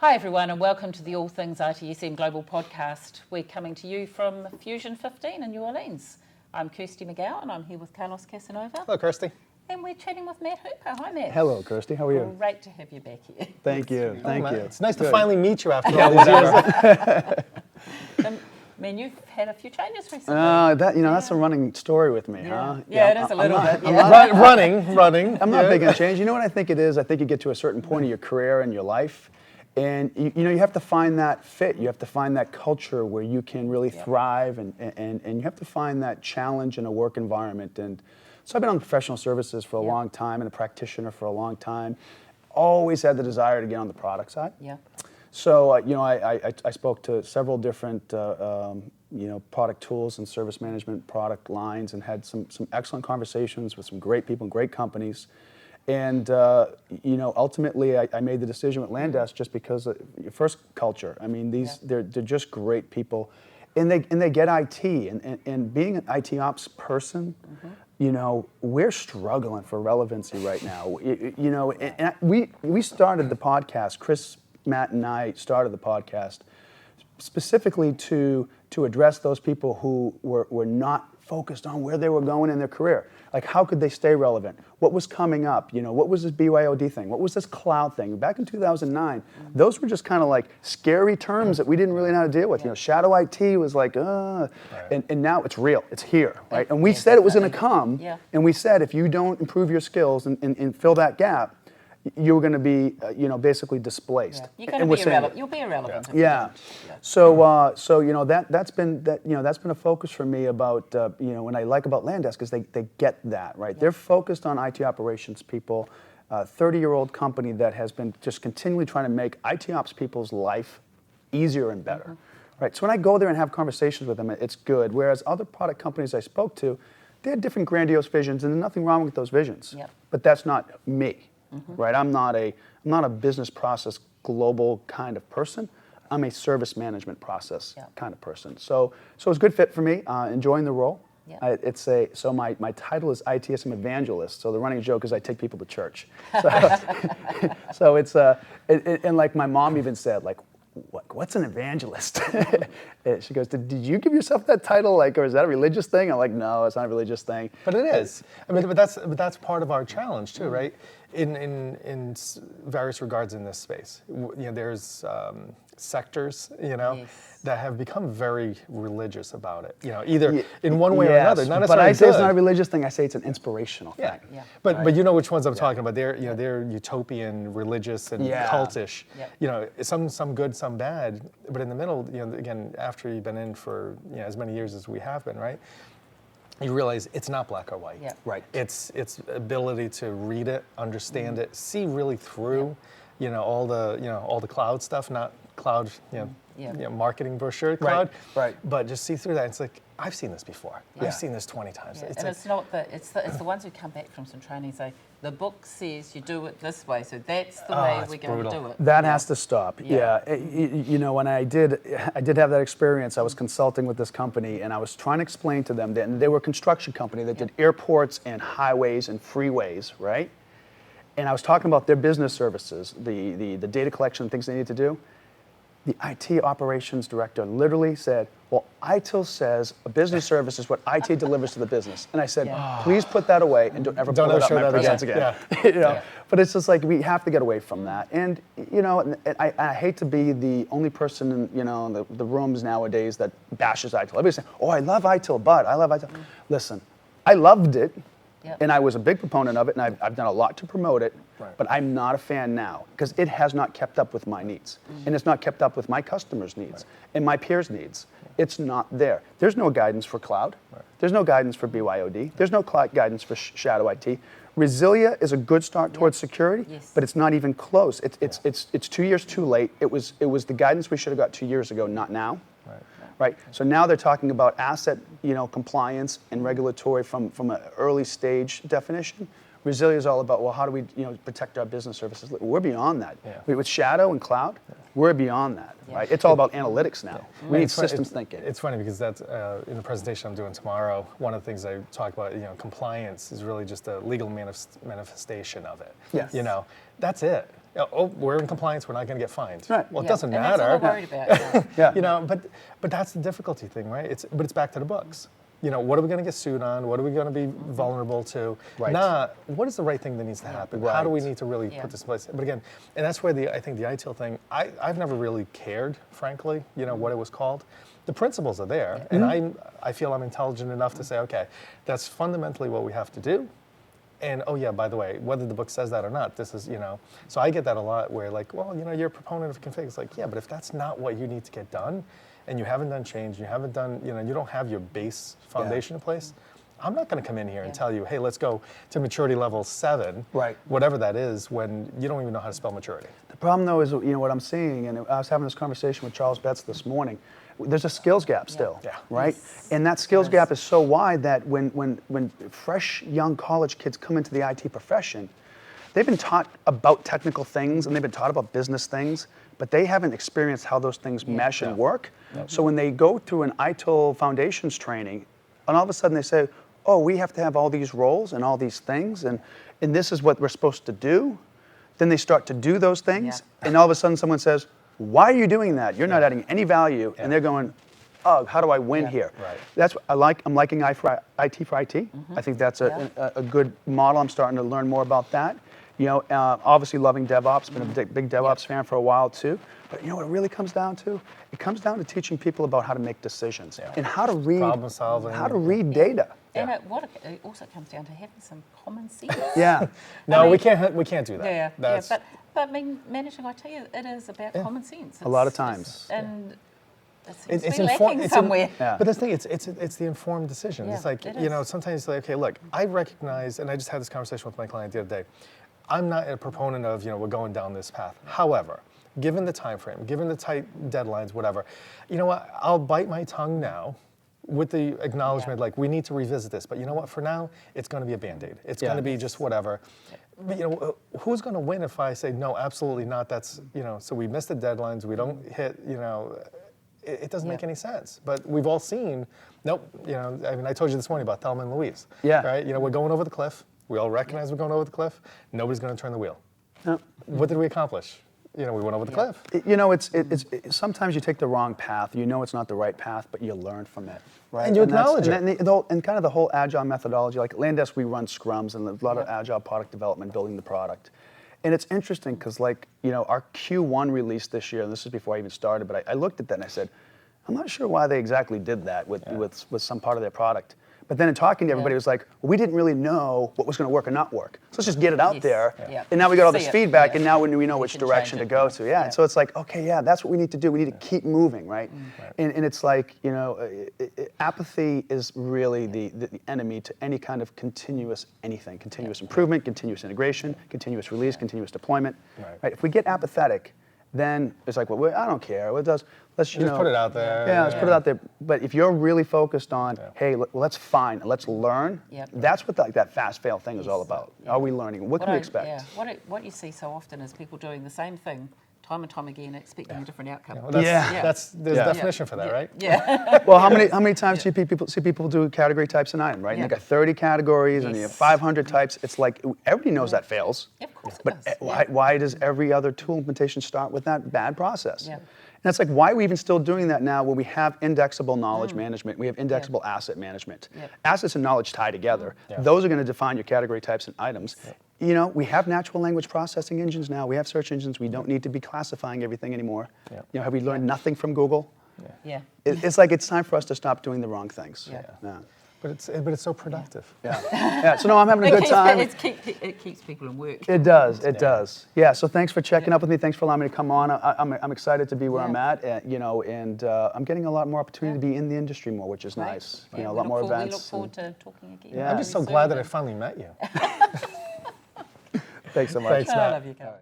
Hi everyone and welcome to the All Things ITSM Global Podcast. We're coming to you from Fusion 15 in New Orleans. I'm Kirsty McGowan and I'm here with Carlos Casanova. Hello, Kirsty. And we're chatting with Matt Hooper. Hi Matt. Hello, Kirsty. How are you? Great to have you back here. Thank you. Thank you. It's nice to finally meet you after all these years. I mean, you've had a few changes recently. That's a running story with me, huh? Yeah, it is a little bit. Running. I'm not big on change. You know what I think it is? I think you get to a certain point of your career and your life, and you have to find that fit. You have to find that culture where you can really thrive, and you have to find that challenge in a work environment. And so I've been on professional services for a long time and a practitioner for a long time. Always had the desire to get on the product side. Yeah. So, I spoke to several different, product tools and service management product lines and had some excellent conversations with some great people and great companies. And, ultimately I made the decision with LANDESK just because of first culture. I mean, they're just great people. And they get IT. And being an IT ops person, we're struggling for relevancy right now. And we started the podcast, Chris, Matt and I started the podcast specifically to address those people who were not focused on where they were going in their career. Like, how could they stay relevant? What was coming up? What was this BYOD thing? What was this cloud thing? Back in 2009, those were just kind of like scary terms that we didn't really know how to deal with. Shadow IT was like, and now it's real. It's here, right? And we said it was going to come, and we said if you don't improve your skills and fill that gap, you're going to be, basically displaced. You're going to be irrelevant. You'll be irrelevant. So that's been a focus for me about, what I like about LANDESK is they get that, right? They're focused on IT operations people, 30-year-old company that has been just continually trying to make IT ops people's life easier and better, right? So when I go there and have conversations with them, it's good. Whereas other product companies I spoke to, they had different grandiose visions, and there's nothing wrong with those visions. But that's not me. Right, I'm not a business process global kind of person. I'm a service management process kind of person. So it's a good fit for me. Enjoying the role. My title is ITSM evangelist. So the running joke is I take people to church. So it's and like my mom even said, like, what's an evangelist? She goes, did you give yourself that title, or is that a religious thing? I'm like, no, it's not a religious thing. But it is. I mean, but that's part of our challenge too, right? In various regards in this space, there's sectors, that have become very religious about it. Either in one way or another. Not but I say it's not a religious thing. I say it's an inspirational thing. But you know which ones I'm talking about. They're utopian, religious, and cultish. Some good, some bad. But in the middle, again, after you've been in for as many years as we have been, right? You realize it's not black or white. Right. It's ability to read it, understand it, see really through, all the cloud stuff, not cloud, marketing brochure cloud. Right. But just see through that. It's like, I've seen this before. I've seen this 20 times. And it's not it's the ones who come back from some training say the book says you do it this way, so that's the way we're going to do it. That has to stop. When I did have that experience. I was consulting with this company, and I was trying to explain to them that they were a construction company that did airports and highways and freeways, right? And I was talking about their business services, the data collection, things they need to do. The IT operations director literally said, well, ITIL says a business service is what IT delivers to the business. And I said, please put that away and don't ever pull it up in my presence again. But it's just like, we have to get away from that. And, I hate to be the only person in, the rooms nowadays that bashes ITIL. Everybody's saying, oh, I love ITIL, but I love ITIL. Listen, I loved it. And I was a big proponent of it, and I've done a lot to promote it, but I'm not a fan now because it has not kept up with my needs, and it's not kept up with my customers' needs and my peers' needs. It's not there. There's no guidance for cloud. There's no guidance for BYOD. There's no guidance for shadow IT. Resilia is a good start towards security, but it's not even close. It's 2 years too late. It was the guidance we should have got 2 years ago, not now. Right. So now they're talking about asset, compliance and regulatory from an early stage definition. Resilia is all about, well, how do we, protect our business services? We're beyond that. With Shadow and Cloud, we're beyond that. Right. It's all about analytics now. We need systems thinking. It's funny because that's in the presentation I'm doing tomorrow. One of the things I talk about, compliance is really just a legal manifestation of it. That's it. oh, we're in compliance, we're not going to get fined. Right. Well, it Yeah. doesn't And matter. That's what I'm worried about. Yeah. You know, but that's the difficulty thing, right? But it's back to the books. You know, what are we going to get sued on? What are we going to be vulnerable to? Right. Not what is the right thing that needs to happen? How do we need to really put this in place? But again, and that's where I think the ITIL thing, I've never really cared, frankly, you know, what it was called. The principles are there, and I feel I'm intelligent enough to say, okay, that's fundamentally what we have to do. And oh yeah, by the way, whether the book says that or not, this is, you know, so I get that a lot where like, well, you know, you're a proponent of config. It's like, yeah, but if that's not what you need to get done, and you haven't done change, you haven't done, you know, you don't have your base foundation in place, I'm not going to come in here and tell you, hey, let's go to maturity level 7, whatever that is, when you don't even know how to spell maturity. The problem though is, you know, what I'm seeing, and I was having this conversation with Charles Betts this morning, there's a skills gap still, right? Yes. And that skills gap is so wide that when fresh young college kids come into the IT profession, they've been taught about technical things and they've been taught about business things, but they haven't experienced how those things mesh and work. So when they go through an ITIL foundations training, and all of a sudden they say, oh, we have to have all these roles and all these things, and this is what we're supposed to do, then they start to do those things, and all of a sudden someone says, why are you doing that? You're not adding any value, and they're going, oh, how do I win here? Right. That's what I'm liking IT for IT. I think that's a good model. I'm starting to learn more about that. You know, obviously loving DevOps, been a big DevOps fan for a while too. But you know what it really comes down to? It comes down to teaching people about how to make decisions and how to read problem solving, how to read data. And it also comes down to having some common sense. No, we can't do that. Yeah, but I mean, managing IT, it is about common sense. A lot of times. And it's lacking somewhere. But the thing, it's the informed decision. Yeah, it's like, you know, sometimes it's like, okay, look, I recognize, and I just had this conversation with my client the other day, I'm not a proponent of, you know, we're going down this path. However, given the time frame, given the tight deadlines, whatever, you know what, I'll bite my tongue now with the acknowledgement, like, we need to revisit this. But you know what, for now, it's going to be a Band-Aid. It's going to be just whatever. But, you know, who's going to win if I say, no, absolutely not, that's, you know, so we missed the deadlines, we don't hit, you know, it doesn't make any sense. But we've all seen, nope, you know, I mean, I told you this morning about Thelma and Louise. Right? You know, we're going over the cliff. We all recognize we're going over the cliff. Nobody's going to turn the wheel. What did we accomplish? You know, we went over the cliff. You know, it's sometimes you take the wrong path. You know it's not the right path, but you learn from it, right? And you acknowledge it. And kind of the whole agile methodology, like at LANDESK, we run scrums and a lot of agile product development, building the product. And it's interesting because, like, you know, our Q1 release this year, and this is before I even started, but I looked at that and I said, I'm not sure why they exactly did that with some part of their product. But then in talking to everybody, it was like, well, we didn't really know what was going to work or not work. So let's just get it out there. And now we got all this feedback, and now we know which direction to go to. And so it's like, okay, that's what we need to do. We need to keep moving, right? And it's like, you know, apathy is really the enemy to any kind of continuous anything, continuous improvement, continuous integration, continuous release, continuous deployment. Right? If we get apathetic, then it's like, well, I don't care. Let's just put it out there. Let's put it out there. But if you're really focused on, hey, let's find, let's learn, that's what that fast fail thing is all about. Are we learning? What can we expect? What you see so often is people doing the same thing time and time again, expecting a different outcome. There's a definition for that, right? Well, how many times do you see people do category types and item, right? And they got 30 categories and you have 500 types. It's like everybody knows that fails. Of course it but does. why does every other tool implementation start with that bad process? And it's like, why are we even still doing that now when we have indexable knowledge management, we have indexable asset management? Assets and knowledge tie together. Those are going to define your category types and items. You know, we have natural language processing engines now. We have search engines. We don't need to be classifying everything anymore. You know, have we learned nothing from Google? It's like it's time for us to stop doing the wrong things. But it's so productive. So no, I'm having a good time. It keeps people in work. It does. It does. Yeah. So thanks for checking up with me. Thanks for allowing me to come on. I'm excited to be where I'm at. You know, and I'm getting a lot more opportunity to be in the industry more, which is nice. You know, a lot more events. We look forward to talking again. I'm just so glad that I finally met you. Thanks so much. Thanks, Matt. I love you guys.